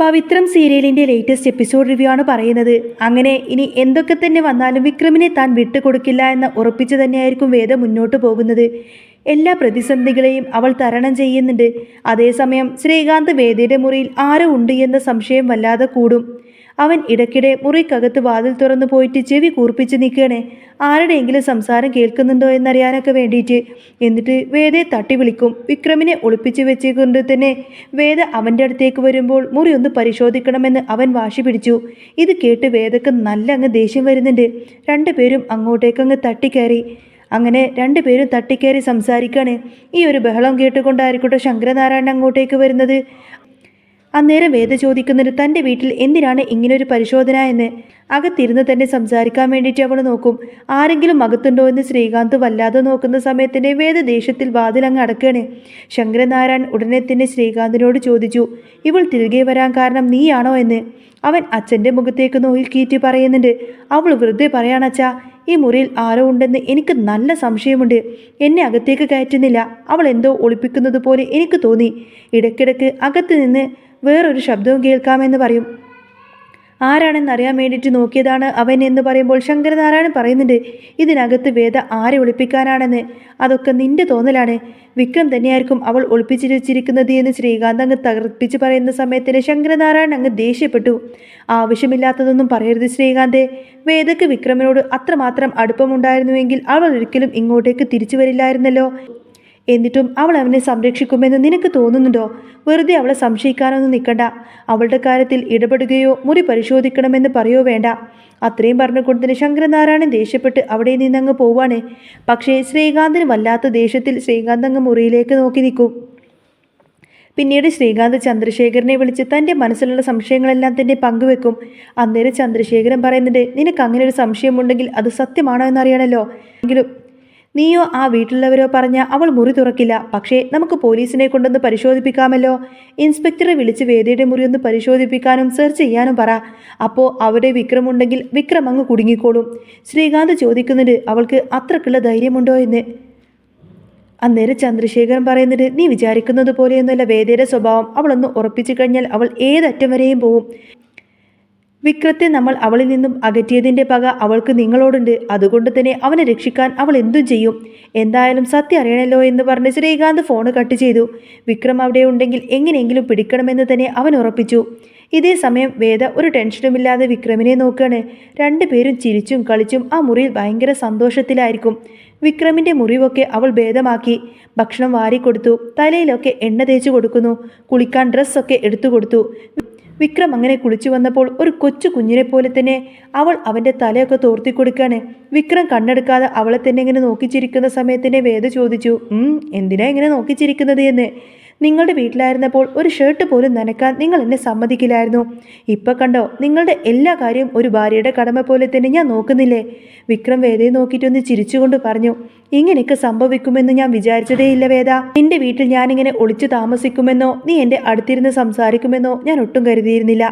പവിത്രം സീരിയലിൻ്റെ latest episode review ആണ് പറയുന്നത്. അങ്ങനെ ഇനി എന്തൊക്കെ തന്നെ വന്നാലും വിക്രമിനെ താൻ വിട്ടുകൊടുക്കില്ല എന്ന് ഉറപ്പിച്ചു തന്നെയായിരിക്കും വേദ മുന്നോട്ട് പോകുന്നത്. എല്ലാ പ്രതിസന്ധികളെയും അവൾ തരണം ചെയ്യുന്നുണ്ട്. അതേസമയം ശ്രീകാന്ത് വേദയുടെ മുറിയിൽ ആരോ ഉണ്ട് എന്ന സംശയം വല്ലാതെ കൂടും. അവൻ ഇടയ്ക്കിടെ മുറിക്കകത്ത് വാതിൽ തുറന്നു പോയിട്ട് ചെവി കൂർപ്പിച്ച് നിൽക്കുകയാണ്, ആരുടെയെങ്കിലും സംസാരം കേൾക്കുന്നുണ്ടോ എന്നറിയാനൊക്കെ വേണ്ടിയിട്ട്. എന്നിട്ട് വേദയെ തട്ടി വിളിക്കും. വിക്രമിനെ ഒളിപ്പിച്ച് വെച്ചുകൊണ്ട് തന്നെ വേദ അവൻ്റെ അടുത്തേക്ക് വരുമ്പോൾ മുറി ഒന്ന് പരിശോധിക്കണമെന്ന് അവൻ വാശി പിടിച്ചു. ഇത് കേട്ട് വേദക്ക് നല്ല അങ്ങ് ദേഷ്യം വരുന്നുണ്ട്. രണ്ടുപേരും അങ്ങോട്ടേക്കങ്ങ് തട്ടിക്കയറി. അങ്ങനെ രണ്ടുപേരും തട്ടിക്കയറി സംസാരിക്കാണ്. ഈ ഒരു ബഹളം കേട്ടുകൊണ്ടായിരിക്കട്ടെ ശങ്കരനാരായണൻ അങ്ങോട്ടേക്ക് വരുന്നത്. അന്നേരം വേദ ചോദിക്കുന്നുണ്ട് തൻ്റെ വീട്ടിൽ എന്തിനാണ് ഇങ്ങനൊരു പരിശോധന എന്ന്. അകത്തിരുന്ന് തന്നെ സംസാരിക്കാൻ വേണ്ടിയിട്ട് അവൾ നോക്കും. ആരെങ്കിലും അകത്തുണ്ടോ എന്ന് ശ്രീകാന്ത് വല്ലാതെ നോക്കുന്ന സമയത്തിൻ്റെ വേദ ദേഷ്യത്തിൽ വാതിലങ്ങ് അടക്കുകയാണ്. ശങ്കരനാരായൺ ഉടനെ തന്നെ ശ്രീകാന്തിനോട് ചോദിച്ചു, ഇവൾ തിരികെ വരാൻ കാരണം നീയാണോ എന്ന്. അവൻ അച്ഛൻ്റെ മുഖത്തേക്ക് നോക്കിയിട്ട് പറയുന്നുണ്ട്, അവൾ വെറുതെ പറയാണച്ചാ, ഈ മുറിയിൽ ആരോ ഉണ്ടെന്ന് എനിക്ക് നല്ല സംശയമുണ്ട്. എന്നെ അകത്തേക്ക് കയറ്റുന്നില്ല. അവൾ എന്തോ ഒളിപ്പിക്കുന്നത് പോലെ എനിക്ക് തോന്നി. ഇടയ്ക്കിടയ്ക്ക് അകത്ത് നിന്ന് വേറൊരു ശബ്ദവും കേൾക്കാമെന്ന് പറയും. ആരാണെന്നറിയാൻ വേണ്ടിയിട്ട് നോക്കിയതാണ് അവൻ എന്ന് പറയുമ്പോൾ ശങ്കരനാരായണൻ പറയുന്നുണ്ട്, ഇതിനകത്ത് വേദ ആരെ ഒളിപ്പിക്കാനാണെന്ന്. അതൊക്കെ നിന്റെ തോന്നലാണ്. വിക്രം തന്നെയായിരിക്കും അവൾ ഒളിപ്പിച്ചു വെച്ചിരിക്കുന്നത് എന്ന് ശ്രീകാന്ത് അങ്ങ് തകർപ്പിച്ച് പറയുന്ന സമയത്തിന് ശങ്കരനാരായണൻ അങ്ങ് ദേഷ്യപ്പെട്ടു. ആവശ്യമില്ലാത്തതൊന്നും പറയരുത് ശ്രീകാന്തേ. വേദയ്ക്ക് വിക്രമിനോട് അത്രമാത്രം അടുപ്പമുണ്ടായിരുന്നുവെങ്കിൽ അവൾ ഒരിക്കലും ഇങ്ങോട്ടേക്ക് തിരിച്ചു വരില്ലായിരുന്നല്ലോ. എന്നിട്ടും അവൾ അവനെ സംരക്ഷിക്കുമെന്ന് നിനക്ക് തോന്നുന്നുണ്ടോ? വെറുതെ അവളെ സംശയിക്കാനൊന്നും നിൽക്കണ്ട. അവളുടെ കാര്യത്തിൽ ഇടപെടുകയോ മുറി പരിശോധിക്കണമെന്ന് പറയോ വേണ്ട. അത്രയും പറഞ്ഞുകൊണ്ട് തന്നെ ശങ്കരനാരായണൻ ദേഷ്യപ്പെട്ട് അവിടെ നിന്നങ്ങ് പോവാണ്. പക്ഷേ ശ്രീകാന്തിന് വല്ലാത്ത ദേഷ്യത്തിൽ ശ്രീകാന്ത് അങ്ങ് മുറിയിലേക്ക് നോക്കി നിൽക്കും. പിന്നീട് ശ്രീകാന്ത് ചന്ദ്രശേഖരനെ വിളിച്ച് തൻ്റെ മനസ്സിലുള്ള സംശയങ്ങളെല്ലാം തന്നെ പങ്കുവെക്കും. അന്നേരം ചന്ദ്രശേഖരൻ പറയുന്നുണ്ട്, നിനക്ക് അങ്ങനെ ഒരു സംശയമുണ്ടെങ്കിൽ അത് സത്യമാണോ എന്നറിയണമല്ലോ. എങ്കിലും നീയോ ആ വീട്ടിലുള്ളവരോ പറഞ്ഞാൽ അവൾ മുറി തുറക്കില്ല. പക്ഷേ നമുക്ക് പോലീസിനെ കൊണ്ടൊന്ന് പരിശോധിപ്പിക്കാമല്ലോ. ഇൻസ്പെക്ടറെ വിളിച്ച് വേദയുടെ മുറി ഒന്ന് പരിശോധിപ്പിക്കാനും സെർച്ച് ചെയ്യാനും പറ. അപ്പോൾ അവിടെ വിക്രമുണ്ടെങ്കിൽ വിക്രം അങ്ങ് കുടുങ്ങിക്കോളും. ശ്രീകാന്ത് ചോദിക്കുന്നുണ്ട്, അവൾക്ക് അത്രക്കുള്ള ധൈര്യമുണ്ടോ എന്ന്. അന്നേരം ചന്ദ്രശേഖരൻ പറയുന്നത്, നീ വിചാരിക്കുന്നത് പോലെയൊന്നുമല്ല വേദയുടെ സ്വഭാവം. അവളൊന്ന് ഉറപ്പിച്ചു കഴിഞ്ഞാൽ അവൾ ഏതറ്റം വരെയും പോവും. വിക്രത്തെ നമ്മൾ അവളിൽ നിന്നും അകറ്റിയതിൻ്റെ പക അവൾക്ക് നിങ്ങളോടുണ്ട്. അതുകൊണ്ട് തന്നെ അവനെ രക്ഷിക്കാൻ അവൾ എന്തും ചെയ്യും. എന്തായാലും സത്യം അറിയണമല്ലോ എന്ന് പറഞ്ഞ് ശ്രീകാന്ത് ഫോണ് കട്ട് ചെയ്തു. വിക്രം അവിടെ ഉണ്ടെങ്കിൽ എങ്ങനെയെങ്കിലും പിടിക്കണമെന്ന് തന്നെ അവൻ ഉറപ്പിച്ചു. ഇതേ സമയം വേദ ഒരു ടെൻഷനുമില്ലാതെ വിക്രമിനെ നോക്കുകയാണ്. രണ്ടുപേരും ചിരിച്ചും കളിച്ചും ആ മുറിയിൽ ഭയങ്കര സന്തോഷത്തിലായിരിക്കും. വിക്രമിൻ്റെ മുറിവൊക്കെ അവൾ ഭേദമാക്കി. ഭക്ഷണം വാരിക്കൊടുത്തു. തലയിലൊക്കെ എണ്ണ തേച്ച് കൊടുക്കുന്നു. കുളിക്കാൻ ഡ്രസ്സൊക്കെ എടുത്തു കൊടുത്തു. വിക്രം അങ്ങനെ കുളിച്ചു വന്നപ്പോൾ ഒരു കൊച്ചു കുഞ്ഞിനെ പോലെ തന്നെ അവൾ അവൻ്റെ തലയൊക്കെ തോർത്തി കൊടുക്കുകയാണ്. വിക്രം കണ്ണെടുക്കാതെ അവളെ തന്നെ ഇങ്ങനെ നോക്കിച്ചിരിക്കുന്ന സമയത്തിനെ വേദ ചോദിച്ചു, എന്തിനാ ഇങ്ങനെ നോക്കിച്ചിരിക്കുന്നത് എന്ന്. നിങ്ങളുടെ വീട്ടിലായിരുന്നപ്പോൾ ഒരു ഷർട്ട് പോലും നനക്കാൻ നിങ്ങൾ എന്നെ സമ്മതിക്കില്ലായിരുന്നു. ഇപ്പം കണ്ടോ, നിങ്ങളുടെ എല്ലാ കാര്യവും ഒരു ഭാര്യയുടെ കടമ പോലെ തന്നെ ഞാൻ നോക്കുന്നില്ലേ. വിക്രം വേദയെ നോക്കിയിട്ടൊന്ന് ചിരിച്ചുകൊണ്ട് പറഞ്ഞു, ഇങ്ങനെയൊക്കെ സംഭവിക്കുമെന്ന് ഞാൻ വിചാരിച്ചതേയില്ല വേദ. നിന്റെ വീട്ടിൽ ഞാനിങ്ങനെ ഒളിച്ചു താമസിക്കുമെന്നോ നീ എൻ്റെ അടുത്തിരുന്ന് സംസാരിക്കുമെന്നോ ഞാൻ ഒട്ടും കരുതിയിരുന്നില്ല.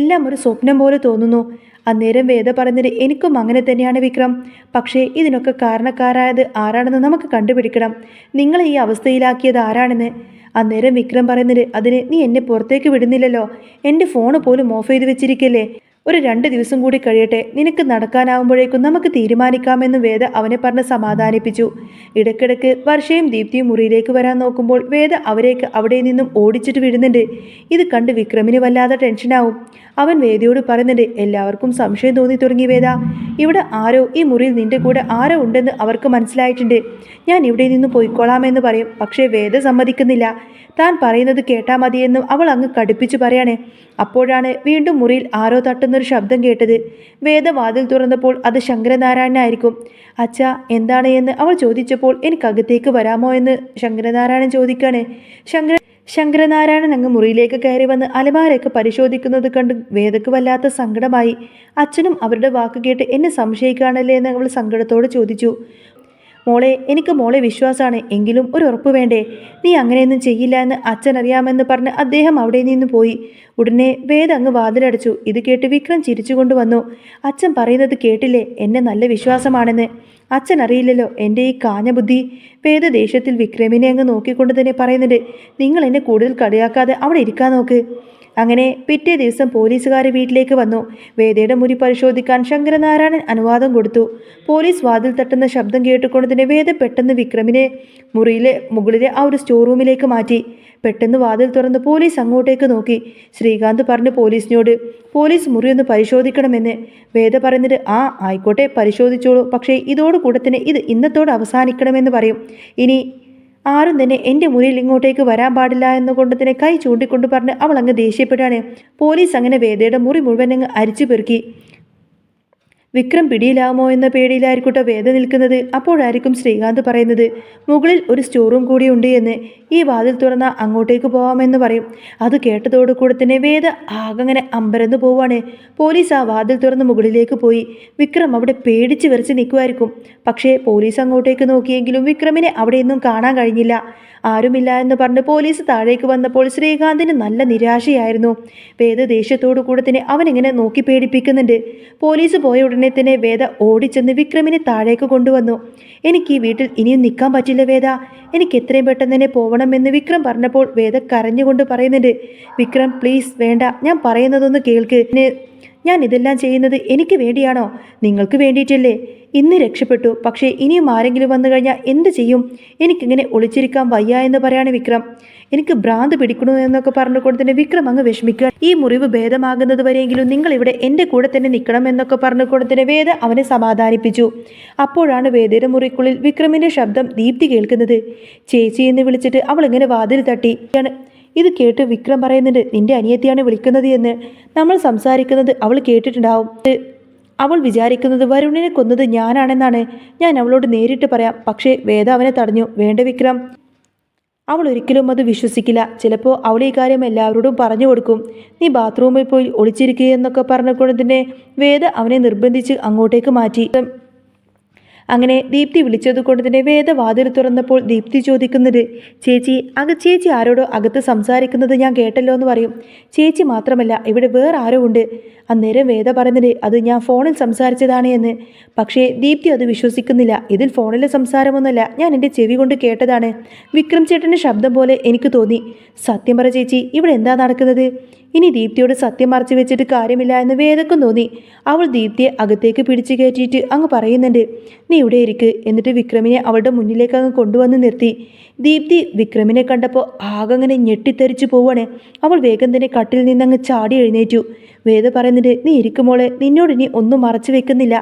എല്ലാം ഒരു സ്വപ്നം പോലെ തോന്നുന്നു. അന്നേരം വേദ പറഞ്ഞത്, എനിക്കും അങ്ങനെ തന്നെയാണ് വിക്രം. പക്ഷേ ഇതിനൊക്കെ കാരണക്കാരായത് ആരാണെന്ന് നമുക്ക് കണ്ടുപിടിക്കണം. നിങ്ങളെ ഈ അവസ്ഥയിലാക്കിയത് ആരാണെന്ന്. അന്നേരം വിക്രം പറയുന്നത്, അതിന് നീ എന്നെ പുറത്തേക്ക് വിടുന്നില്ലല്ലോ. എൻ്റെ ഫോണ് പോലും ഓഫ് ചെയ്ത് വെച്ചിരിക്കല്ലേ. ഒരു 2 ദിവസം കൂടി കഴിയട്ടെ. നിനക്ക് നടക്കാനാവുമ്പോഴേക്കും നമുക്ക് തീരുമാനിക്കാമെന്ന് വേദ അവനെ പറഞ്ഞ് സമാധാനിപ്പിച്ചു. ഇടയ്ക്കിടയ്ക്ക് വർഷയും ദീപ്തിയും മുറിയിലേക്ക് വരാൻ നോക്കുമ്പോൾ വേദ അവരേക്ക് അവിടെ നിന്നും ഓടിച്ചിട്ട് വിടുന്നുണ്ട്. ഇത് കണ്ട് വിക്രമിന് വല്ലാതെ ടെൻഷനാവും. അവൻ വേദയോട് പറയുന്നുണ്ട്, എല്ലാവർക്കും സംശയം തോന്നി തുടങ്ങി വേദ. ഇവിടെ ആരോ, ഈ മുറിയിൽ നിന്റെ കൂടെ ആരോ ഉണ്ടെന്ന് അവർക്ക് മനസ്സിലായിട്ടുണ്ട്. ഞാൻ ഇവിടെ നിന്ന് പോയിക്കോളാമെന്ന് പറയും. പക്ഷേ വേദ സമ്മതിക്കുന്നില്ല. താൻ പറയുന്നത് കേട്ടാൽ മതിയെന്നും അവൾ അങ്ങ് കടുപ്പിച്ചു പറയാണ്. അപ്പോഴാണ് വീണ്ടും മുറിയിൽ ആരോ തട്ടുന്നൊരു ശബ്ദം കേട്ടത്. വേദ വാതിൽ തുറന്നപ്പോൾ അത് ശങ്കരനാരായണനായിരിക്കും. അച്ഛാ, എന്താണ് എന്ന് അവൾ ചോദിച്ചപ്പോൾ, എനിക്കകത്തേക്ക് വരാമോ എന്ന് ശങ്കരനാരായണൻ ചോദിക്കാണ്. ശങ്കരനാരായണൻ അങ്ങ് മുറിയിലേക്ക് കയറി വന്ന് അലമാരയൊക്കെ പരിശോധിക്കുന്നത് കണ്ട് വേദക്ക് വല്ലാത്ത സങ്കടമായി. അച്ഛനും അവരുടെ വാക്ക് കേട്ട് എന്നെ സംശയിക്കുകയാണല്ലേ എന്ന് അവൾ സങ്കടത്തോടെ ചോദിച്ചു. മോളെ, എനിക്ക് മോളെ വിശ്വാസമാണ്. എങ്കിലും ഒരു ഉറപ്പ് വേണ്ടേ? നീ അങ്ങനെയൊന്നും ചെയ്യില്ല എന്ന് അച്ഛൻ അറിയാമെന്ന് പറഞ്ഞ് അദ്ദേഹം അവിടെ നിന്ന് പോയി. ഉടനെ വേദ അങ്ങ് വാതിലടച്ചു. ഇത് കേട്ട് വിക്രം ചിരിച്ചുകൊണ്ട് വന്നു. അച്ഛൻ പറയുന്നത് കേട്ടില്ലേ, എന്നെ നല്ല വിശ്വാസമാണെന്ന്. അച്ഛൻ അറിയില്ലല്ലോ എൻ്റെ ഈ കാഞ്ഞ ബുദ്ധി. വേദ ദേഷ്യത്തിൽ വിക്രമിനെ അങ്ങ് നോക്കിക്കൊണ്ട് തന്നെ പറയുന്നുണ്ട്, നിങ്ങൾ എന്നെ കൂടുതൽ കളിയാക്കാതെ അവിടെ ഇരിക്കാൻ നോക്ക്. അങ്ങനെ പിറ്റേ ദിവസം പോലീസുകാർ വീട്ടിലേക്ക് വന്നു. വേദയുടെ മുറി പരിശോധിക്കാൻ ശങ്കരനാരായണൻ അനുവാദം കൊടുത്തു. പോലീസ് വാതിൽ തട്ടുന്ന ശബ്ദം കേട്ടുകൊണ്ട് തന്നെ വേദ പെട്ടെന്ന് വിക്രമിനെ മുറിയിലെ മുകളിലെ ആ ഒരു സ്റ്റോർ റൂമിലേക്ക് മാറ്റി. പെട്ടെന്ന് വാതിൽ തുറന്ന് പോലീസ് അങ്ങോട്ടേക്ക് നോക്കി. ശ്രീകാന്ത് പറഞ്ഞു പോലീസിനോട് പോലീസ് മുറി ഒന്ന് പരിശോധിക്കണമെന്ന്. വേദ പറയുന്നത് ആയിക്കോട്ടെ പരിശോധിച്ചോളൂ, പക്ഷേ ഇതോടുകൂടെ തന്നെ ഇത് ഇന്നത്തോടെ അവസാനിക്കണമെന്ന് പറയും. ഇനി ആരും തന്നെ എൻ്റെ മുറിയിൽ ഇങ്ങോട്ടേക്ക് വരാൻ പാടില്ല എന്നുകൊണ്ട് തന്നെ കൈ ചൂണ്ടിക്കൊണ്ട് പറഞ്ഞ് അവൾ അങ്ങ് ദേഷ്യപ്പെട്ടാണ്. പോലീസ് അങ്ങനെ വേദയുടെ മുറി മുഴുവൻ അങ്ങ് അരിച്ചു പെറുക്കി. വിക്രം പിടിയിലാവുമോ എന്ന പേടിയിലായിരിക്കട്ടെ വേദ നിൽക്കുന്നത്. അപ്പോഴായിരിക്കും ശ്രീകാന്ത് പറയുന്നത് മുകളിൽ ഒരു സ്റ്റോർ റൂം കൂടിയുണ്ട് എന്ന്. ഈ വാതിൽ തുറന്നാൽ അങ്ങോട്ടേക്ക് പോവാമെന്ന് പറയും. അത് കേട്ടതോടുകൂടെ തന്നെ വേദ ആകങ്ങനെ അമ്പരന്ന് പോവാണ്. പോലീസ് ആ വാതിൽ തുറന്ന് മുകളിലേക്ക് പോയി. വിക്രം അവിടെ പേടിച്ച് വിറച്ച് നിൽക്കുമായിരിക്കും. പക്ഷേ പോലീസ് അങ്ങോട്ടേക്ക് നോക്കിയെങ്കിലും വിക്രമിനെ അവിടെയൊന്നും കാണാൻ കഴിഞ്ഞില്ല. ആരുമില്ല എന്ന് പറഞ്ഞ് പോലീസ് താഴേക്ക് വന്നപ്പോൾ ശ്രീകാന്തിന് നല്ല നിരാശയായിരുന്നു. വേദ ദേഷ്യത്തോടു കൂടെ തന്നെ അവനിങ്ങനെ നോക്കി പേടിപ്പിക്കുന്നുണ്ട്. പോലീസ് പോയ ഉടനെ തന്നെ വേദ ഓടിച്ചെന്ന് വിക്രമിനെ താഴേക്ക് കൊണ്ടുവന്നു. എനിക്ക് ഈ വീട്ടിൽ ഇനിയും നിൽക്കാൻ പറ്റില്ല വേദ, എനിക്ക് എത്രയും പെട്ടെന്ന് തന്നെ പോകണമെന്ന് വിക്രം പറഞ്ഞപ്പോൾ വേദ കരഞ്ഞുകൊണ്ട് പറയുന്നുണ്ട്. വിക്രം പ്ലീസ് വേണ്ട, ഞാൻ പറയുന്നതൊന്ന് കേൾക്ക്. ഞാൻ ഇതെല്ലാം ചെയ്യുന്നത് എനിക്ക് വേണ്ടിയാണോ? നിങ്ങൾക്ക് വേണ്ടിയിട്ടല്ലേ? ഇന്ന് രക്ഷപ്പെട്ടു, പക്ഷേ ഇനിയും ആരെങ്കിലും വന്നു കഴിഞ്ഞാൽ എന്ത് ചെയ്യും? എനിക്കിങ്ങനെ ഒളിച്ചിരിക്കാൻ വയ്യ എന്ന് പറയാണ് വിക്രം. എനിക്ക് ഭ്രാന്ത് പിടിക്കണു എന്നൊക്കെ പറഞ്ഞുകൊണ്ട് തന്നെ വിക്രം അങ്ങ് വിഷമിക്കുക. ഈ മുറിവ് ഭേദമാകുന്നത് വരെയെങ്കിലും നിങ്ങൾ ഇവിടെ എൻ്റെ കൂടെ തന്നെ നിൽക്കണം എന്നൊക്കെ പറഞ്ഞുകൊണ്ട് തന്നെ വേദ അവനെ സമാധാനിപ്പിച്ചു. അപ്പോഴാണ് വേദയുടെ മുറിക്കുള്ളിൽ വിക്രമിൻ്റെ ശബ്ദം ദീപ്തി കേൾക്കുന്നത്. ചേച്ചി എന്ന് വിളിച്ചിട്ട് അവൾ ഇങ്ങനെ വാതിൽ തട്ടി. ഇത് കേട്ട് വിക്രം പറയുന്നുണ്ട് നിന്റെ അനിയത്തിയാണ് വിളിക്കുന്നത് എന്ന്. നമ്മൾ സംസാരിക്കുന്നത് അവൾ കേട്ടിട്ടുണ്ടാവും. അവൾ വിചാരിക്കുന്നത് വരുണിനെ കൊന്നത് ഞാനാണെന്നാണ്. ഞാൻ അവളോട് നേരിട്ട് പറയാം. പക്ഷേ വേദ അവനെ തടഞ്ഞു. വേണ്ട വിക്രം, അവൾ ഒരിക്കലും അത് വിശ്വസിക്കില്ല. ചിലപ്പോൾ അവൾ ഈ കാര്യം എല്ലാവരോടും പറഞ്ഞു കൊടുക്കും. നീ ബാത്റൂമിൽ പോയി ഒളിച്ചിരിക്കുക എന്നൊക്കെ പറഞ്ഞുകൊണ്ട് തന്നെ വേദ അവനെ നിർബന്ധിച്ച് അങ്ങോട്ടേക്ക് മാറ്റി. അങ്ങനെ ദീപ്തി വിളിച്ചത് കൊണ്ട് തന്നെ വേദ വാതിൽ തുറന്നപ്പോൾ ദീപ്തി ചോദിക്കുന്നത് ചേച്ചി ആരോടോ അകത്ത് സംസാരിക്കുന്നത് ഞാൻ കേട്ടല്ലോ എന്ന് പറയും. ചേച്ചി മാത്രമല്ല, ഇവിടെ വേറെ ആരോ ഉണ്ട്. അന്നേരം വേദ പറയുന്നത് അത് ഞാൻ ഫോണിൽ സംസാരിച്ചതാണ് എന്ന്. പക്ഷേ ദീപ്തി അത് വിശ്വസിക്കുന്നില്ല. ഇതിൽ ഫോണിലെ സംസാരമൊന്നുമല്ല, ഞാൻ എൻ്റെ ചെവി കൊണ്ട് കേട്ടതാണ്. വിക്രം ചേട്ടൻ്റെ ശബ്ദം പോലെ എനിക്ക് തോന്നി. സത്യം പറ ചേച്ചി, ഇവിടെ എന്താ നടക്കുന്നത്? ഇനി ദീപ്തിയോട് സത്യം മറച്ചു വെച്ചിട്ട് കാര്യമില്ല എന്ന് വേദക്കും തോന്നി. അവൾ ദീപ്തിയെ അകത്തേക്ക് പിടിച്ചു കയറ്റിയിട്ട് അങ്ങ് പറയുന്നുണ്ട് നീ ഇവിടെ ഇരിക്ക്. എന്നിട്ട് വിക്രമിനെ അവളുടെ മുന്നിലേക്ക് അങ്ങ് കൊണ്ടുവന്ന് നിർത്തി. ദീപ്തി വിക്രമിനെ കണ്ടപ്പോൾ ആകങ്ങനെ ഞെട്ടിത്തെറിച്ചു പോവാണ്. അവൾ വേഗം തന്നെ കട്ടിൽ നിന്നങ്ങ് ചാടി എഴുന്നേറ്റു. വേദ പറയുന്നുണ്ട് നീ ഇരിക്കുമോളെ, നിന്നോട് ഇനി ഒന്നും മറച്ചു വെക്കുന്നില്ല.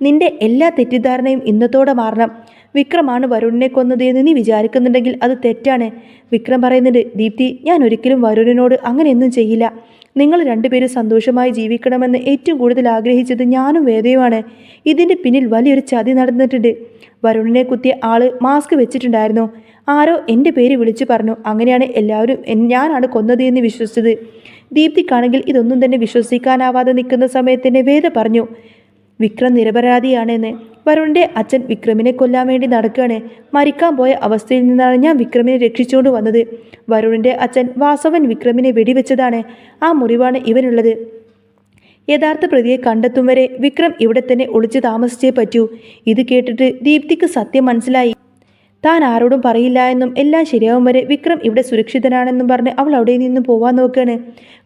നിന്റെ എല്ലാ തെറ്റിദ്ധാരണയും ഇന്നത്തോടെ മാറണം. വിക്രമാണ് വരുണിനെ കൊന്നത് എന്ന് നീ വിചാരിക്കുന്നുണ്ടെങ്കിൽ അത് തെറ്റാണ്. വിക്രം പറയുന്നുണ്ട് ദീപ്തി, ഞാൻ ഒരിക്കലും വരുണിനോട് അങ്ങനെയൊന്നും ചെയ്യില്ല. നിങ്ങൾ രണ്ടുപേരും സന്തോഷമായി ജീവിക്കണമെന്ന് ഏറ്റവും കൂടുതൽ ആഗ്രഹിച്ചത് ഞാനും വേദയുമാണ്. ഇതിൻ്റെ പിന്നിൽ വലിയൊരു ചതി നടന്നിട്ടുണ്ട്. വരുണിനെ കുത്തിയ ആള് മാസ്ക് വെച്ചിട്ടുണ്ടായിരുന്നു. ആരോ എൻ്റെ പേര് വിളിച്ചു പറഞ്ഞു. അങ്ങനെയാണ് എല്ലാവരും ഞാനാണ് കൊന്നത് എന്ന് വിശ്വസിച്ചത്. ദീപ്തിക്കാണെങ്കിൽ ഇതൊന്നും തന്നെ വിശ്വസിക്കാനാവാതെ നിൽക്കുന്ന സമയത്ത് വേദ പറഞ്ഞു വിക്രം നിരപരാധിയാണെന്ന്. വരുണിൻ്റെ അച്ഛൻ വിക്രമിനെ കൊല്ലാൻ വേണ്ടി നടക്കുകയാണ്. മരിക്കാൻ പോയ അവസ്ഥയിൽ നിന്നാണ് ഞാൻ വിക്രമിനെ രക്ഷിച്ചുകൊണ്ട് വന്നത്. വരുണിൻ്റെ അച്ഛൻ വാസവൻ വിക്രമിനെ വെടിവെച്ചതാണ്. ആ മുറിവാണ് ഇവനുള്ളത്. യഥാർത്ഥ പ്രതിയെ കണ്ടെത്തും വരെ വിക്രം ഇവിടെ തന്നെ ഒളിച്ചു താമസിച്ചേ പറ്റൂ. ഇത് കേട്ടിട്ട് ദീപ്തിക്ക് സത്യം മനസ്സിലായി. താൻ ആരോടും പറയില്ല എന്നും എല്ലാം ശരിയാവും വരെ വിക്രം ഇവിടെ സുരക്ഷിതനാണെന്നും പറഞ്ഞ് അവൾ അവിടെ നിന്നും പോവാൻ നോക്കുകയാണ്.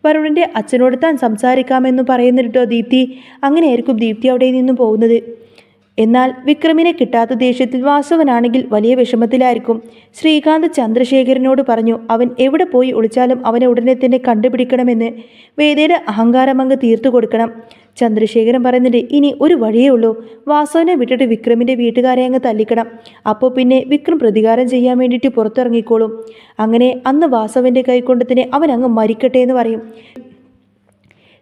വരുണിൻ്റെ അച്ഛനോട് താൻ സംസാരിക്കാമെന്നും പറയുന്നിട്ടോ ദീപ്തി. അങ്ങനെയായിരിക്കും ദീപ്തി അവിടെ നിന്നും പോകുന്നത്. എന്നാൽ വിക്രമിനെ കിട്ടാത്ത ദേഷ്യത്തിൽ വാസവനാണെങ്കിൽ വലിയ വിഷമത്തിലായിരിക്കും. ശ്രീകാന്ത് ചന്ദ്രശേഖരനോട് പറഞ്ഞു അവൻ എവിടെ പോയി ഒളിച്ചാലും അവനെ ഉടനെ തന്നെ കണ്ടുപിടിക്കണമെന്ന്. വേദയുടെ അഹങ്കാരം അങ്ങ് തീർത്തു കൊടുക്കണം. ചന്ദ്രശേഖരൻ പറയുന്നുണ്ട് ഇനി ഒരു വഴിയേ ഉള്ളൂ. വാസവനെ വിട്ടിട്ട് വിക്രമിൻ്റെ വീട്ടുകാരെ അങ്ങ് തല്ലിക്കണം. അപ്പോൾ പിന്നെ വിക്രം പ്രതികാരം ചെയ്യാൻ വേണ്ടിയിട്ട് പുറത്തിറങ്ങിക്കോളും. അങ്ങനെ അന്ന് വാസവൻ്റെ കൈകൊണ്ട് തന്നെ അവൻ അങ്ങ് മരിക്കട്ടെ എന്ന് പറയും.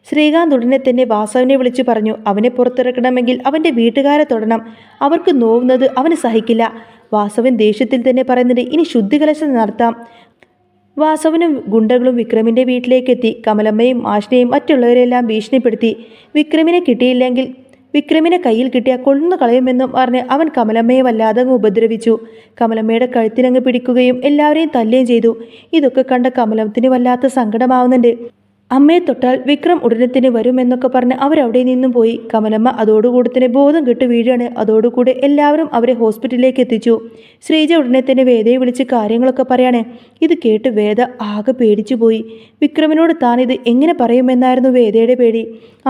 ശ്രീകാന്ത് ഉടനെ തന്നെ വാസവനെ വിളിച്ചു പറഞ്ഞു അവനെ പുറത്തിറക്കണമെങ്കിൽ അവൻ്റെ വീട്ടുകാരെ തൊടണം. അവർക്ക് നോവുന്നത് അവന് സഹിക്കില്ല. വാസവൻ ദേഷ്യത്തിൽ തന്നെ പറയുന്നുണ്ട് ഇനി ശുദ്ധികലശം നടത്താം. വാസവനും ഗുണ്ടകളും വിക്രമിൻ്റെ വീട്ടിലേക്കെത്തി. കമലമ്മയും ആഷ്നയും മറ്റുള്ളവരെല്ലാം ഭീഷണിപ്പെടുത്തി. വിക്രമിനെ കിട്ടിയില്ലെങ്കിൽ വിക്രമിനെ കയ്യിൽ കിട്ടിയാൽ കൊന്നു കളയുമെന്നും പറഞ്ഞ് അവൻ കമലമ്മയെ വല്ലാതെ അങ്ങ് ഉപദ്രവിച്ചു. കമലമ്മയുടെ കഴുത്തിനങ്ങ് പിടിക്കുകയും എല്ലാവരെയും തല്ലുകയും ചെയ്തു. ഇതൊക്കെ കണ്ട കമലത്തിന് വല്ലാത്ത സങ്കടമാവുന്നുണ്ട്. അമ്മയെ തൊട്ടാൽ വിക്രം ഉടനെ തന്നെ വരുമെന്നൊക്കെ പറഞ്ഞ് അവരവിടെ നിന്നും പോയി. കമലമ്മ അതോടുകൂടി തന്നെ ബോധം കെട്ട് വീഴാണ്. അതോടുകൂടി എല്ലാവരും അവരെ ഹോസ്പിറ്റലിലേക്ക് എത്തിച്ചു. ശ്രീജ ഉടനെ തന്നെ വേദയെ വിളിച്ച് കാര്യങ്ങളൊക്കെ പറയാണ്. ഇത് കേട്ട് വേദ ആകെ പേടിച്ചു പോയി. വിക്രമിനോട് താൻ ഇത് എങ്ങനെ പറയുമെന്നായിരുന്നു വേദയുടെ പേടി.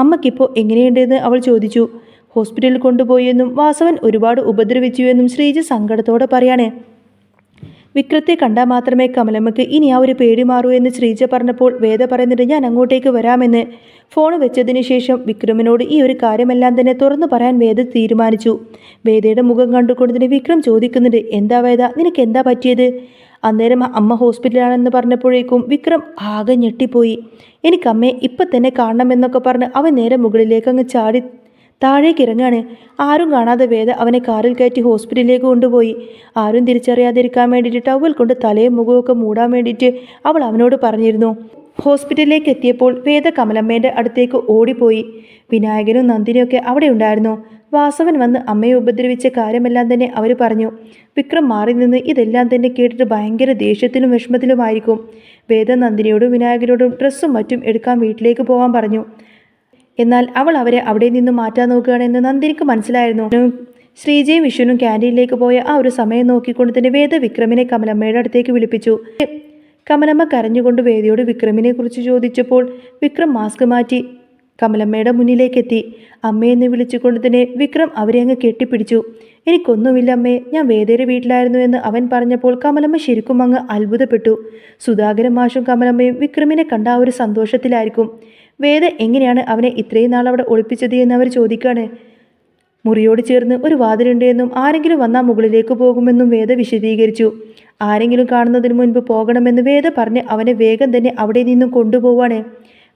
അമ്മയ്ക്കിപ്പോൾ എങ്ങനെയുണ്ടെന്ന് അവൾ ചോദിച്ചു. ഹോസ്പിറ്റലിൽ കൊണ്ടുപോയി എന്നും വാസവൻ ഒരുപാട് ഉപദ്രവിച്ചു എന്നും ശ്രീജ സങ്കടത്തോടെ പറയാണ്. വിക്രത്തെ കണ്ടാൽ മാത്രമേ കമലമ്മയ്ക്ക് ഇനി ആ ഒരു പേടി മാറൂ എന്ന് ശ്രീജ പറഞ്ഞപ്പോൾ വേദ പറയുന്നുണ്ട്, ഞാൻ അങ്ങോട്ടേക്ക് വരാമെന്ന്. ഫോൺ വെച്ചതിന് ശേഷം വിക്രമിനോട് ഈ ഒരു കാര്യമെല്ലാം തന്നെ തുറന്നു പറയാൻ വേദ തീരുമാനിച്ചു. വേദയുടെ മുഖം കണ്ടുകൊണ്ട് തന്നെ വിക്രം ചോദിക്കുന്നുണ്ട്, എന്താ വേദ, നിനക്ക് എന്താ പറ്റിയത്? അന്നേരം അമ്മ ഹോസ്പിറ്റലാണെന്ന് പറഞ്ഞപ്പോഴേക്കും വിക്രം ആകെ ഞെട്ടിപ്പോയി. എനിക്കമ്മയെ ഇപ്പം തന്നെ കാണണമെന്നൊക്കെ പറഞ്ഞ് അവൻ നേരെ മുകളിലേക്ക് അങ്ങ് ചാടി താഴേക്ക് ഇറങ്ങാണ്. ആരും കാണാതെ വേദ അവനെ കാറിൽ കയറ്റി ഹോസ്പിറ്റലിലേക്ക് കൊണ്ടുപോയി. ആരും തിരിച്ചറിയാതിരിക്കാൻ വേണ്ടിയിട്ട് ടവൽ കൊണ്ട് തലയും മുഖമൊക്കെ മൂടാൻ വേണ്ടിയിട്ട് അവൾ അവനോട് പറഞ്ഞിരുന്നു. ഹോസ്പിറ്റലിലേക്ക് എത്തിയപ്പോൾ വേദ കമലമ്മേൻ്റെ അടുത്തേക്ക് ഓടിപ്പോയി. വിനായകനും നന്ദിനിയൊക്കെ അവിടെ ഉണ്ടായിരുന്നു. വാസവൻ വന്ന് അമ്മയെ ഉപദ്രവിച്ച കാര്യമെല്ലാം തന്നെ അവർ പറഞ്ഞു. വിക്രം മാറി നിന്ന് ഇതെല്ലാം തന്നെ കേട്ടിട്ട് ഭയങ്കര ദേഷ്യത്തിലും വിഷമത്തിലുമായിരിക്കും. വേദ നന്ദിനിയോടും വിനായകനോടും ഡ്രസ്സും മറ്റും എടുക്കാൻ വീട്ടിലേക്ക് പോകാൻ പറഞ്ഞു. എന്നാൽ അവൾ അവരെ അവിടെ നിന്ന് മാറ്റാൻ നോക്കുകയാണെന്ന് നന്ദിനിക്ക് മനസ്സിലായിരുന്നു. ശ്രീജയും വിഷ്ണുവും ക്യാൻറ്റീനിലേക്ക് പോയ ആ ഒരു സമയം നോക്കിക്കൊണ്ട് തന്നെ വേദ വിക്രമിനെ കമലമ്മയുടെ അടുത്തേക്ക് വിളിപ്പിച്ചു. കമലമ്മ കരഞ്ഞുകൊണ്ട് വേദയോട് വിക്രമിനെ കുറിച്ച് ചോദിച്ചപ്പോൾ വിക്രം മാസ്ക് മാറ്റി കമലമ്മയുടെ മുന്നിലേക്കെത്തി. അമ്മയെന്ന് വിളിച്ചുകൊണ്ട് തന്നെ വിക്രം അവരെ അങ്ങ് കെട്ടിപ്പിടിച്ചു. എനിക്കൊന്നുമില്ല അമ്മേ, ഞാൻ വേദയുടെ വീട്ടിലായിരുന്നു എന്ന് അവൻ പറഞ്ഞപ്പോൾ കമലമ്മ ശരിക്കും അങ്ങ് അത്ഭുതപ്പെട്ടു. സുധാകരൻ മാഷും കമലമ്മയും വിക്രമിനെ കണ്ട ആ ഒരു സന്തോഷത്തിലായിരിക്കും. വേദ എങ്ങനെയാണ് അവനെ ഇത്രയും നാൾ അവിടെ ഒളിപ്പിച്ചത് എന്ന് അവർ ചോദിക്കുകയാണ്. മുറിയോട് ചേർന്ന് ഒരു വാതിലുണ്ട് എന്നും ആരെങ്കിലും വന്നാൽ മുകളിലേക്ക് പോകുമെന്നും വേദ വിശദീകരിച്ചു. ആരെങ്കിലും കാണുന്നതിന് മുൻപ് പോകണമെന്ന് വേദ പറഞ്ഞ് അവനെ വേഗം തന്നെ അവിടെ നിന്നും കൊണ്ടുപോവാണ്.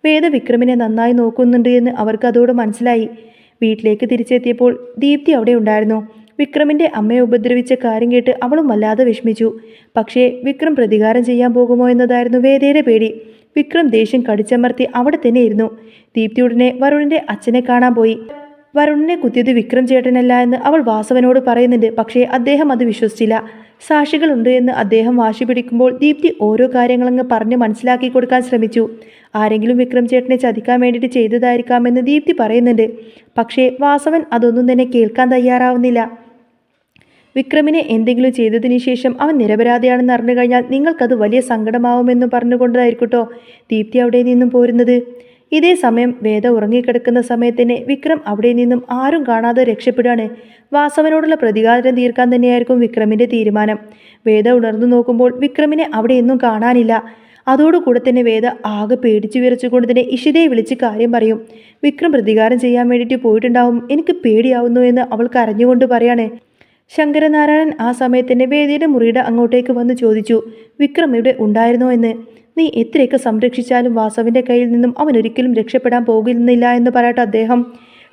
വേദ വിക്രമിനെ നന്നായി നോക്കുന്നുണ്ട് എന്ന് അവർക്ക് അതോടെ മനസ്സിലായി. വീട്ടിലേക്ക് തിരിച്ചെത്തിയപ്പോൾ ദീപ്തി അവിടെ ഉണ്ടായിരുന്നു. വിക്രമിൻ്റെ അമ്മയെ ഉപദ്രവിച്ച കാര്യം കേട്ട് അവളും വല്ലാതെ വിഷമിച്ചു. പക്ഷേ വിക്രം പ്രതികാരം ചെയ്യാൻ പോകുമോ എന്നതായിരുന്നു വേദയുടെ പേടി. വിക്രം ദേഷ്യം കടിച്ചമർത്തി അവിടെ തന്നെ ഇരുന്നു. ദീപ്തി ഉടനെ വരുണിൻ്റെ അച്ഛനെ കാണാൻ പോയി. വരുണിനെ കുത്തിയത് വിക്രം ചേട്ടനല്ല എന്ന് അവൾ വാസവനോട് പറയുന്നുണ്ട്. പക്ഷേ അദ്ദേഹം അത് വിശ്വസിച്ചില്ല. സാക്ഷികളുണ്ട് എന്ന് അദ്ദേഹം വാശി പിടിക്കുമ്പോൾ ദീപ്തി ഓരോ കാര്യങ്ങളങ്ങ് പറഞ്ഞ് മനസ്സിലാക്കി കൊടുക്കാൻ ശ്രമിച്ചു. ആരെങ്കിലും വിക്രം ചേട്ടനെ ചതിക്കാൻ വേണ്ടിയിട്ട് ചെയ്തതായിരിക്കാമെന്ന് ദീപ്തി പറയുന്നുണ്ട്. പക്ഷേ വാസവൻ അതൊന്നും തന്നെ കേൾക്കാൻ തയ്യാറാവുന്നില്ല. വിക്രമിനെ എന്തെങ്കിലും ചെയ്തതിന് ശേഷം അവൻ നിരപരാധിയാണെന്ന് അറിഞ്ഞു കഴിഞ്ഞാൽ നിങ്ങൾക്കത് വലിയ സങ്കടമാവുമെന്ന് പറഞ്ഞുകൊണ്ടതായിരിക്കട്ടോ ദീപ്തി അവിടെ നിന്നും പോരുന്നത്. ഇതേ സമയം വേദ ഉറങ്ങിക്കിടക്കുന്ന സമയത്തന്നെ വിക്രം അവിടെ നിന്നും ആരും കാണാതെ രക്ഷപ്പെടുകയാണ്. വാസവനോടുള്ള പ്രതികാരം തീർക്കാൻ തന്നെയായിരിക്കും വിക്രമിൻ്റെ തീരുമാനം. വേദ ഉണർന്നു നോക്കുമ്പോൾ വിക്രമിനെ അവിടെയൊന്നും കാണാനില്ല. അതോടുകൂടെ തന്നെ വേദ ആകെ പേടിച്ചു വിറച്ചുകൊണ്ട് തന്നെ ഇഷിതയെ വിളിച്ച് കാര്യം പറയും. വിക്രം പ്രതികാരം ചെയ്യാൻ വേണ്ടിയിട്ട് പോയിട്ടുണ്ടാവും, എനിക്ക് പേടിയാവുന്നു എന്ന് അവൾ കരഞ്ഞുകൊണ്ട് പറയാണ്. ശങ്കരനാരായണൻ ആ സമയത്തന്നെ വേദിയുടെ മുറിയുടെ അങ്ങോട്ടേക്ക് വന്ന് ചോദിച്ചു, വിക്രം ഇവിടെ ഉണ്ടായിരുന്നോ എന്ന്. നീ എത്രയൊക്കെ സംരക്ഷിച്ചാലും വാസവിൻ്റെ കയ്യിൽ നിന്നും അവൻ ഒരിക്കലും രക്ഷപ്പെടാൻ പോകുന്നില്ല എന്ന് പറയട്ടെ അദ്ദേഹം.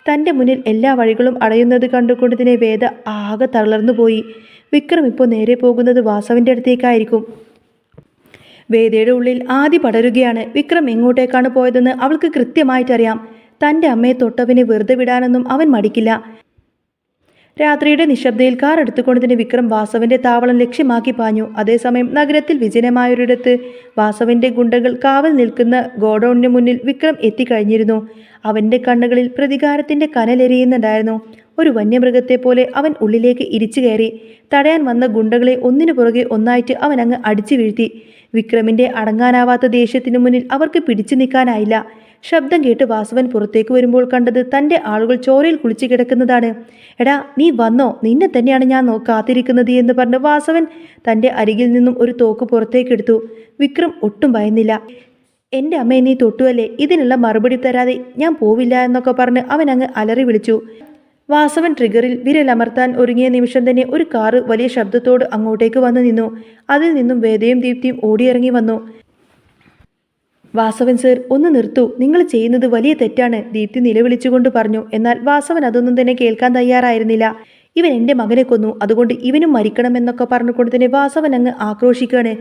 തൻ്റെ മുന്നിൽ എല്ലാ വഴികളും അടയുന്നത് കണ്ടുകൊണ്ട് തന്നെ വേദ ആകെ തളർന്നുപോയി. വിക്രം ഇപ്പോൾ നേരെ പോകുന്നത് വാസവിൻ്റെ അടുത്തേക്കായിരിക്കും. വേദയുടെ ഉള്ളിൽ ആദി പടരുകയാണ്. വിക്രം എങ്ങോട്ടേക്കാണ് പോയതെന്ന് അവൾക്ക് കൃത്യമായിട്ടറിയാം. തൻ്റെ അമ്മയെ തൊട്ടവനെ വെറുതെ വിടാനൊന്നും അവൻ മടിക്കില്ല. രാത്രിയുടെ നിശബ്ദയിൽ കാർ എടുത്തുകൊണ്ട് തന്നെ വിക്രം വാസവന്റെ താവളം ലക്ഷ്യമാക്കി പാഞ്ഞു. അതേസമയം നഗരത്തിൽ വിജനമായൊരിടത്ത് വാസവന്റെ ഗുണ്ടകൾ കാവൽ നിൽക്കുന്ന ഗോഡൌണിന് മുന്നിൽ വിക്രം എത്തിക്കഴിഞ്ഞിരുന്നു. അവന്റെ കണ്ണുകളിൽ പ്രതികാരത്തിന്റെ കനലെരിയുന്നുണ്ടായിരുന്നു. ഒരു വന്യമൃഗത്തെ പോലെ അവൻ ഉള്ളിലേക്ക് ഇരിച്ചു കയറി. തടയാൻ വന്ന ഗുണ്ടകളെ ഒന്നിനു പുറകെ ഒന്നായിട്ട് അവൻ അങ്ങ് അടിച്ചു വീഴ്ത്തി. വിക്രമിന്റെ അടങ്ങാനാവാത്ത ദേഷ്യത്തിനു മുന്നിൽ അവർക്ക് പിടിച്ചു നിൽക്കാനായില്ല. ശബ്ദം കേട്ട് വാസവൻ പുറത്തേക്ക് വരുമ്പോൾ കണ്ടത് തൻ്റെ ആളുകൾ ചോരയിൽ കുളിച്ചു കിടക്കുന്നതാണ്. എടാ നീ വന്നോ, നിന്നെ തന്നെയാണ് ഞാൻ കാത്തിരിക്കുന്നത് എന്ന് പറഞ്ഞ് വാസവൻ തൻ്റെ അരികിൽ നിന്നും ഒരു തോക്ക് പുറത്തേക്കെടുത്തു. വിക്രം ഒട്ടും ഭയന്നില്ല. എൻ്റെ അമ്മയെ നീ തൊട്ടുവല്ലേ, ഇതിനുള്ള മറുപടി തരാതെ ഞാൻ പോവില്ല എന്നൊക്കെ പറഞ്ഞ് അവൻ അങ്ങ് അലറി വിളിച്ചു. വാസവൻ ട്രിഗറിൽ വിരലമർത്താൻ ഒരുങ്ങിയ നിമിഷം തന്നെ ഒരു കാറ് വലിയ ശബ്ദത്തോട് അങ്ങോട്ടേക്ക് വന്നു നിന്നു. അതിൽ നിന്നും വേദയും ദീപ്തിയും ഓടിയിറങ്ങി വന്നു. വാസവൻ സർ, ഒന്ന് നിർത്തൂ, നിങ്ങൾ ചെയ്യുന്നത് വലിയ തെറ്റാണ്, ദീപ്തി നിലവിളിച്ചുകൊണ്ട് പറഞ്ഞു. എന്നാൽ വാസവൻ അതൊന്നും തന്നെ കേൾക്കാൻ തയ്യാറായിരുന്നില്ല. ഇവൻ എൻ്റെ മകനെ കൊന്നു, അതുകൊണ്ട് ഇവനും മരിക്കണമെന്നൊക്കെ പറഞ്ഞുകൊണ്ട് തന്നെ വാസവൻ അങ്ങ് ആക്രോശിക്കുകയാണ്.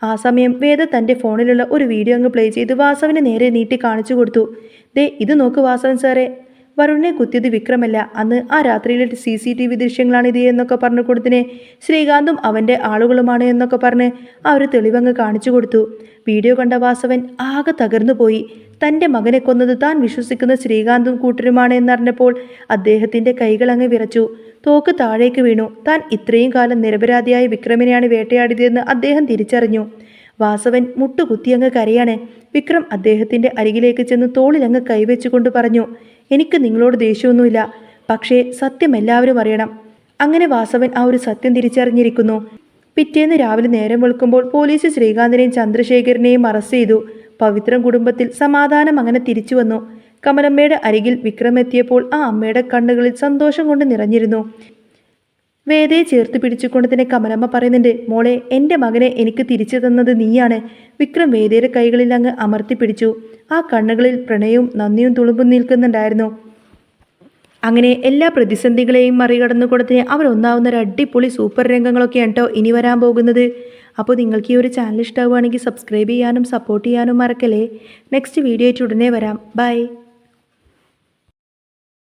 ആ സമയം വേദ തൻ്റെ ഫോണിലുള്ള ഒരു വീഡിയോ അങ്ങ് പ്ലേ ചെയ്ത് വാസവനെ നേരെ നീട്ടി കാണിച്ചു കൊടുത്തു. ദേ ഇത് നോക്ക് വാസവൻ സാറേ, വരുണിനെ കുത്തിയത് വിക്രമല്ല, അന്ന് ആ രാത്രിയിലെ CCTV ദൃശ്യങ്ങളാണിത് എന്നൊക്കെ പറഞ്ഞു കൊടുത്തിനെ ശ്രീകാന്തും അവൻ്റെ ആളുകളുമാണ് എന്നൊക്കെ പറഞ്ഞ് ആ ഒരു തെളിവങ്ങ് കാണിച്ചു കൊടുത്തു. വീഡിയോ കണ്ട വാസവൻ ആകെ തകർന്നു പോയി. തൻ്റെ മകനെ കൊന്നത് താൻ വിശ്വസിക്കുന്ന ശ്രീകാന്തും കൂട്ടരുമാണ് എന്നറിഞ്ഞപ്പോൾ അദ്ദേഹത്തിൻ്റെ കൈകൾ അങ്ങ് വിറച്ചു. തോക്ക് താഴേക്ക് വീണു. താൻ ഇത്രയും കാലം നിരപരാധിയായ വിക്രമിനെയാണ് വേട്ടയാടിയതെന്ന് അദ്ദേഹം തിരിച്ചറിഞ്ഞു. വാസവൻ മുട്ടുകുത്തിയങ്ങ് കരയാണ്. വിക്രം അദ്ദേഹത്തിൻ്റെ അരികിലേക്ക് ചെന്ന് തോളിലങ്ങ് കൈവച്ചുകൊണ്ട് പറഞ്ഞു, എനിക്ക് നിങ്ങളോട് ദേഷ്യമൊന്നുമില്ല, പക്ഷേ സത്യം എല്ലാവരും അറിയണം. അങ്ങനെ വാസവൻ ആ ഒരു സത്യം തിരിച്ചറിഞ്ഞിരിക്കുന്നു. പിറ്റേന്ന് രാവിലെ നേരം വെളുക്കുമ്പോൾ പോലീസ് ശ്രീകാന്തിനെയും ചന്ദ്രശേഖരനെയും അറസ്റ്റ് ചെയ്തു. പവിത്രം കുടുംബത്തിൽ സമാധാനം അങ്ങനെ തിരിച്ചു വന്നു. കമലമ്മയുടെ അരികിൽ വിക്രം എത്തിയപ്പോൾ ആ അമ്മയുടെ കണ്ണുകളിൽ സന്തോഷം കൊണ്ട് നിറഞ്ഞിരുന്നു. വേദയെ ചേർത്ത് പിടിച്ചുകൊണ്ട് തന്നെ കമലമ്മ പറയുന്നുണ്ട്, മോളെ, എൻ്റെ മകനെ എനിക്ക് തിരിച്ചു തന്നത് നീയാണ്. വിക്രം വേദയുടെ കൈകളിൽ അങ്ങ് അമർത്തി പിടിച്ചു. ആ കണ്ണുകളിൽ പ്രണയവും നന്ദിയും തുളുമ്പും നിൽക്കുന്നുണ്ടായിരുന്നു. അങ്ങനെ എല്ലാ പ്രതിസന്ധികളെയും മറികടന്നുകൊണ്ട് തന്നെ അവരൊന്നാവുന്ന ഒരു അടിപൊളി സൂപ്പർ രംഗങ്ങളൊക്കെയാണ് കേട്ടോ ഇനി വരാൻ പോകുന്നത്. അപ്പോൾ നിങ്ങൾക്ക് ഈ ഒരു ചാനൽ ഇഷ്ടമാവുകയാണെങ്കിൽ സബ്സ്ക്രൈബ് ചെയ്യാനും സപ്പോർട്ട് ചെയ്യാനും മറക്കല്ലേ. നെക്സ്റ്റ് വീഡിയോ ആയിട്ട് ഉടനെ വരാം. ബൈ.